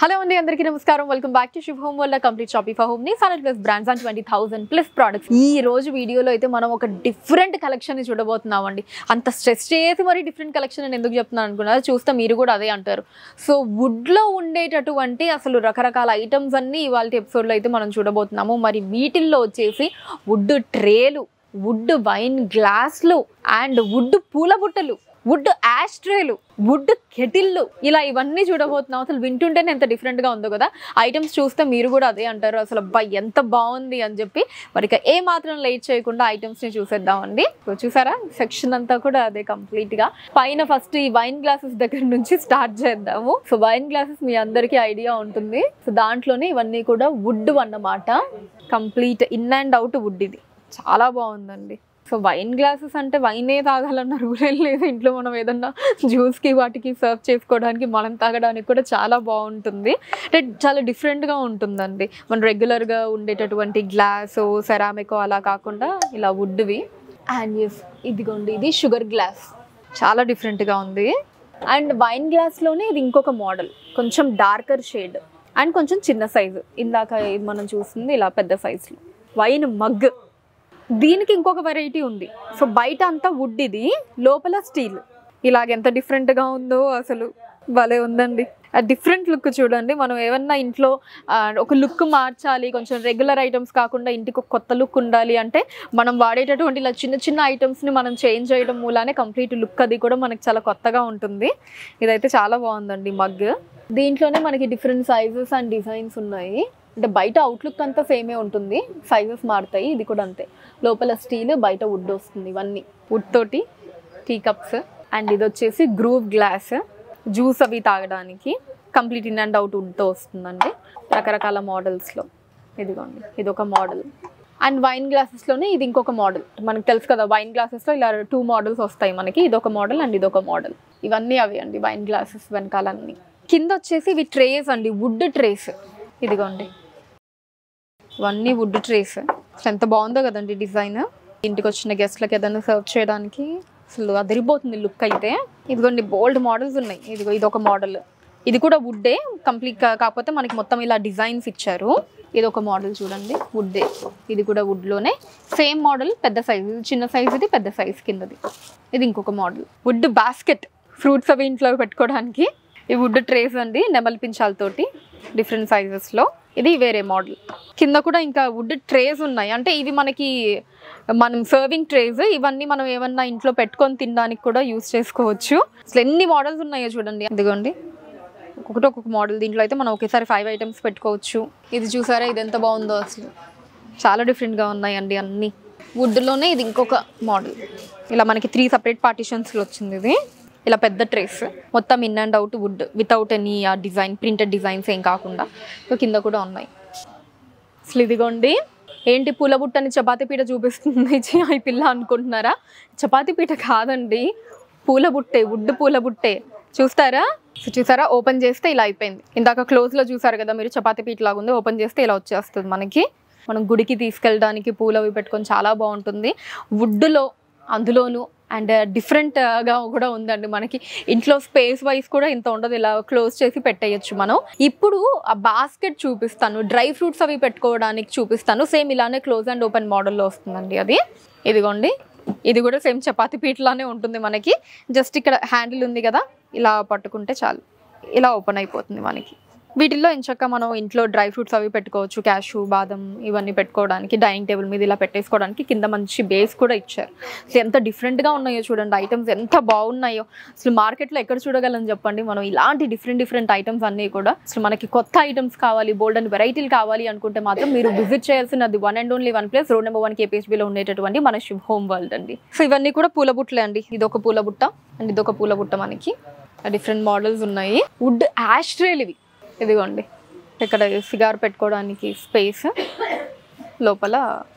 Hello అండి అందరికీ నమస్కారం వెల్కమ్ బ్యాక్ టు శుభ హోమ్ వల్ల కంప్లీట్ షాపింగ్ ఫర్ హోమ్ ని 100+ బ్రాండ్స్ అండ్ 20,000+ ప్రొడక్ట్స్. ఈ రోజు వీడియోలో అయితే మనం ఒక డిఫరెంట్ కలెక్షన్ ని చూడబోతున్నాం అండి. అంత స్ట్రెస్ చేసి మరి డిఫరెంట్ కలెక్షన్ అని ఎందుకు చెప్తున్నాను అనుకున్నారు, చూస్తే మీరు కూడా అదే అంటారు. సో వుడ్ లో ఉండేటటువంటి అసలు రకరకాల ఐటమ్స్ అన్ని ఇవాళ ఎపిసోడ్ లో అయితే మనం చూడబోతున్నాము. మరి వీటిల్లో వచ్చేసి వుడ్ ట్రేలు, వుడ్ వైన్ గ్లాస్లు అండ్ వుడ్ పూల బుట్టలు, వుడ్ యాస్ట్రేలు, వుడ్ కెటిల్లు, ఇలా ఇవన్నీ చూడబోతున్నాం. అసలు వింటుంటేనే ఎంత డిఫరెంట్గా ఉందో కదా. ఐటమ్స్ చూస్తే మీరు కూడా అదే అంటారు, అసలు అబ్బా ఎంత బాగుంది అని చెప్పి. మరి ఇక ఏ మాత్రం లేట్ చేయకుండా ఐటమ్స్ని చూసేద్దామండి. చూసారా సెక్షన్ అంతా కూడా అదే కంప్లీట్గా. పైన ఫస్ట్ ఈ వైన్ గ్లాసెస్ దగ్గర నుంచి స్టార్ట్ చేద్దాము. సో వైన్ గ్లాసెస్ మీ అందరికీ ఐడియా ఉంటుంది. సో దాంట్లోనే ఇవన్నీ కూడా వుడ్ అన్నమాట. Complete in and out wood. ఇది చాలా బాగుందండి. సో వైన్ గ్లాసెస్ అంటే వైనే తాగాలన్న రూల్ ఏం లేదు. ఇంట్లో మనం ఏదన్నా జ్యూస్కి వాటికి సర్వ్ చేసుకోవడానికి, మనం తాగడానికి కూడా చాలా బాగుంటుంది. అంటే చాలా డిఫరెంట్గా ఉంటుందండి. మనం రెగ్యులర్గా ఉండేటటువంటి గ్లాసు సెరామిక్ అలా కాకుండా ఇలా వుడ్వి. అండ్ ఎస్ ఇదిగోండి, ఇది షుగర్ గ్లాస్, చాలా డిఫరెంట్గా ఉంది. అండ్ వైన్ గ్లాస్లోనే ఇది ఇంకొక మోడల్, కొంచెం డార్కర్ షేడ్ అండ్ కొంచెం చిన్న సైజు. ఇందాక ఇది మనం చూస్తుంది ఇలా పెద్ద సైజులో. వైన్ మగ్, దీనికి ఇంకొక వెరైటీ ఉంది. సో బయట అంతా వుడ్, ఇది లోపల స్టీల్. ఇలాగ ఎంత డిఫరెంట్గా ఉందో అసలు భలే ఉందండి. ఆ డిఫరెంట్ లుక్ చూడండి. మనం ఏమన్నా ఇంట్లో ఒక లుక్ మార్చాలి, కొంచెం రెగ్యులర్ ఐటమ్స్ కాకుండా ఇంటికి ఒక కొత్త లుక్ ఉండాలి అంటే మనం వాడేటటువంటి ఇలా చిన్న చిన్న ఐటమ్స్ని మనం చేంజ్ చేయడం మూలానే కంప్లీట్ లుక్ అది కూడా మనకి చాలా కొత్తగా ఉంటుంది. ఇదైతే చాలా బాగుందండి మగ్. దీంట్లోనే మనకి డిఫరెంట్ సైజెస్ అండ్ డిజైన్స్ ఉన్నాయి. అంటే బయట అవుట్లుక్ అంతా సేమే ఉంటుంది, సైజెస్ మారుతాయి. ఇది కూడా అంతే, లోపల స్టీల్ బయట వుడ్ వస్తుంది. ఇవన్నీ వుడ్ తోటి టీ కప్స్. అండ్ ఇది వచ్చేసి గ్రూవ్ గ్లాస్, జ్యూస్ అవి తాగడానికి. కంప్లీట్ ఇన్ అండ్ అవుట్ వుడ్తో వస్తుందండి రకరకాల మోడల్స్లో. ఇదిగోండి, ఇది ఒక మోడల్. అండ్ వైన్ గ్లాసెస్లోనే ఇది ఇంకొక మోడల్. మనకు తెలుసు కదా వైన్ గ్లాసెస్లో ఇలా 2 మోడల్స్ వస్తాయి మనకి. ఇదొక మోడల్ అండ్ ఇదొక మోడల్. ఇవన్నీ అవి అండి వైన్ గ్లాసెస్ వెనకాలన్నీ. కింద వచ్చేసి ఇవి ట్రేస్ అండి, వుడ్ ట్రేస్. ఇదిగోండి, ఇవన్నీ వుడ్ ట్రేస్. అసలు ఎంత బాగుందో కదండి డిజైన్. ఇంటికి వచ్చిన గెస్ట్లకి ఏదైనా సర్వ్ చేయడానికి అసలు అదిరిపోతుంది లుక్ అయితే. ఇదిగోండి బోల్డ్ మోడల్స్ ఉన్నాయి. ఇదిగో ఇదొక మోడల్, ఇది కూడా వుడ్డే కంప్లీట్, కాకపోతే మనకి మొత్తం ఇలా డిజైన్స్ ఇచ్చారు. ఇది ఒక మోడల్ చూడండి, వుడ్డే. ఇది కూడా వుడ్లోనే సేమ్ మోడల్, పెద్ద సైజు. ఇది చిన్న సైజు, ఇది పెద్ద సైజు కిందది. ఇది ఇంకొక మోడల్, వుడ్ బాస్కెట్, ఫ్రూట్స్ అవి ఇంట్లో పెట్టుకోవడానికి. ఈ వుడ్ ట్రేస్ అండి, నెమలి పించాలతోటి డిఫరెంట్ సైజెస్లో. ఇది వేరే మోడల్. కింద కూడా ఇంకా వుడ్ ట్రేస్ ఉన్నాయి. అంటే ఇవి మనకి మనం సర్వింగ్ ట్రేస్. ఇవన్నీ మనం ఏమన్నా ఇంట్లో పెట్టుకొని తినడానికి కూడా యూస్ చేసుకోవచ్చు. అసలు ఎన్ని మోడల్స్ ఉన్నాయో చూడండి. ఇదిగోండి ఒక్కొక్క మోడల్. దీంట్లో అయితే మనం ఒకేసారి 5 ఐటమ్స్ పెట్టుకోవచ్చు. ఇది చూసారా, ఇది ఎంత బాగుందో అసలు. చాలా డిఫరెంట్గా ఉన్నాయండి అన్నీ. వుడ్లోనే ఇది ఇంకొక మోడల్. ఇలా మనకి 3 సపరేట్ పార్టీషన్స్లో వచ్చింది. ఇది ఇలా పెద్ద ట్రేస్, మొత్తం in and out wood, without any design, printed designs ఏం కాకుండా. సో కింద కూడా ఉన్నాయి. అసలు ఇదిగోండి, ఏంటి పూల బుట్టని చపాతీ పీట చూపిస్తుంది ఈ పిల్ల అనుకుంటున్నారా? చపాతీ పీట కాదండి, పూల బుట్టే, వుడ్ పూల బుట్టే. చూస్తారా? సో చూసారా, ఓపెన్ చేస్తే ఇలా అయిపోయింది. ఇందాక క్లోజ్లో చూసారు కదా మీరు, చపాతీ పీట లాగా ఉంది. ఓపెన్ చేస్తే ఇలా వచ్చేస్తుంది మనకి. మనం గుడికి తీసుకెళ్ళడానికి పూలు అవి పెట్టుకొని చాలా బాగుంటుంది. వుడ్లో అందులోనూ అండ్ డిఫరెంట్గా కూడా ఉందండి. మనకి ఇంట్లో స్పేస్ వైజ్ కూడా ఇంత ఉండదు, ఇలా క్లోజ్ చేసి పెట్టేయచ్చు మనం. ఇప్పుడు ఆ బాస్కెట్ చూపిస్తాను, డ్రై ఫ్రూట్స్ అవి పెట్టుకోవడానికి చూపిస్తాను. సేమ్ ఇలానే క్లోజ్ అండ్ ఓపెన్ మోడల్లో వస్తుందండి అది. ఇదిగోండి, ఇది కూడా సేమ్ చపాతీ పీటలానే ఉంటుంది మనకి. జస్ట్ ఇక్కడ హ్యాండిల్ ఉంది కదా, ఇలా పట్టుకుంటే చాలు, ఇలా ఓపెన్ అయిపోతుంది మనకి. వీటిల్లో ఎంచక్క మనం ఇంట్లో డ్రై ఫ్రూట్స్ అవి పెట్టుకోవచ్చు, క్యాషు, బాదం ఇవన్నీ పెట్టుకోవడానికి, డైనింగ్ టేబుల్ మీద ఇలా పెట్టేసుకోవడానికి. కింద మంచి బేస్ కూడా ఇచ్చారు. అసలు ఎంత డిఫరెంట్గా ఉన్నాయో చూడండి, ఐటమ్స్ ఎంత బాగున్నాయో. అసలు మార్కెట్లో ఎక్కడ చూడగలని చెప్పండి మనం ఇలాంటి డిఫరెంట్ ఐటమ్స్ అన్నీ కూడా. అసలు మనకి కొత్త ఐటమ్స్ కావాలి, బోల్డ్ అండ్ వెరైటీలు కావాలి అనుకుంటే మాత్రం మీరు విజిట్ చేయాల్సినది 1 and only 1 place, road number 1 KPHBలో ఉండేటటువంటి మన శుభ హోమ్ వరల్డ్ అండి. సో ఇవన్నీ కూడా పూల బుట్టలే అండి. ఇదొక పూల బుట్ట అండ్ ఇదొక పూల బుట్ట. మనకి డిఫరెంట్ మోడల్స్ ఉన్నాయి. వుడ్ యాస్ట్రేలు ఇవి. ఇదిగోండి, ఇక్కడ సిగార్ పెట్టుకోవడానికి స్పేస్, లోపల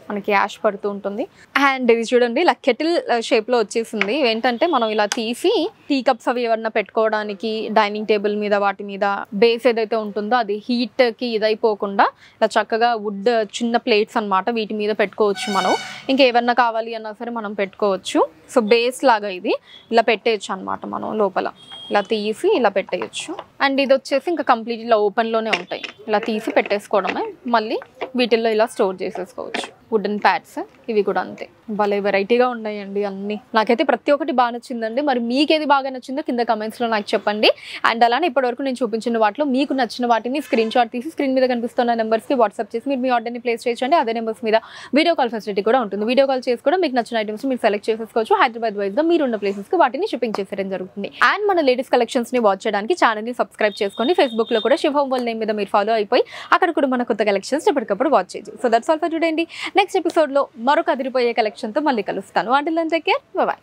మనకి యాష్ పడుతూ ఉంటుంది. అండ్ ఇది చూడండి ఇలా కెటిల్ షేప్లో వచ్చేసింది. ఏంటంటే మనం ఇలా తీసి టీ కప్స్ అవి ఏమన్నా పెట్టుకోవడానికి డైనింగ్ టేబుల్ మీద వాటి మీద బేస్ ఏదైతే ఉంటుందో అది హీట్కి ఇదైపోకుండా ఇలా చక్కగా వుడ్ చిన్న ప్లేట్స్ అనమాట, వీటి మీద పెట్టుకోవచ్చు మనం. ఇంకేమన్నా కావాలి అన్నా సరే మనం పెట్టుకోవచ్చు. సో బేస్ లాగా ఇది ఇలా పెట్టేయచ్చు అనమాట. మనం లోపల ఇలా తీసి ఇలా పెట్టేయచ్చు. అండ్ ఇది వచ్చేసి ఇంకా కంప్లీట్ ఇలా ఓపెన్లోనే ఉంటాయి, ఇలా తీసి పెట్టేసుకోవడమే. మళ్ళీ వీటిల్లో ఇలా స్టోర్ చేసేసుకోవచ్చు. వుడెన్ ప్యాడ్స్ ఇవి కూడా అంతే, భలే వెరైటీగా ఉన్నాయండి అన్నీ. నాకైతే ప్రతి ఒక్కటి బాగా నచ్చిందండి. మరి మీకేది బాగా నచ్చిందో కింద కమెంట్స్లో నాకు చెప్పండి. అండ్ అలానే ఇప్పటివరకు నేను చూపించిన వాటిలో మీకు నచ్చిన వాటిని స్క్రీన్ షాట్ తీసి స్క్రీన్ మీద కనిపిస్తున్న నెంబర్స్కి వాట్సాప్ చేసి మీరు మీ ఆర్డర్ని ప్లేస్ చేయొచ్చండి. అదే నెంబర్స్ మీద వీడియో కాల్ ఫెసిలిటీ కూడా ఉంటుంది. వీడియో కాల్ చేసి కూడా మీకు నచ్చిన ఐటమ్స్ మీరు సెలెక్ట్ చేసుకోవచ్చు. హైదరాబాద్ వైజ్గా మీరున్న ప్లేసెస్కి వాటిని షిప్పింగ్ చేసేయడం జరుగుతుంది. అండ్ మన లేటెస్ట్ కలెక్షన్స్ని వాచ్ చేయడానికి ఛానల్ని సబ్స్క్రైబ్ చేసుకోండి. ఫేస్బుక్లో కూడా శివ్ హోమ్ వరల్డ్ నేమ్ మీద మీరు ఫాలో అయిపోయి అక్కడ కూడా మన కొత్త కలెక్షన్స్ ఎప్పటికప్పుడు వాచ్ చేయొచ్చు. So that's all for today అండి. నెక్స్ట్ ఎపిసోడ్లో మరొక అదిరిపోయే కలెక్షన్తో మళ్ళీ కలుస్తాను. Until then take care, bye by.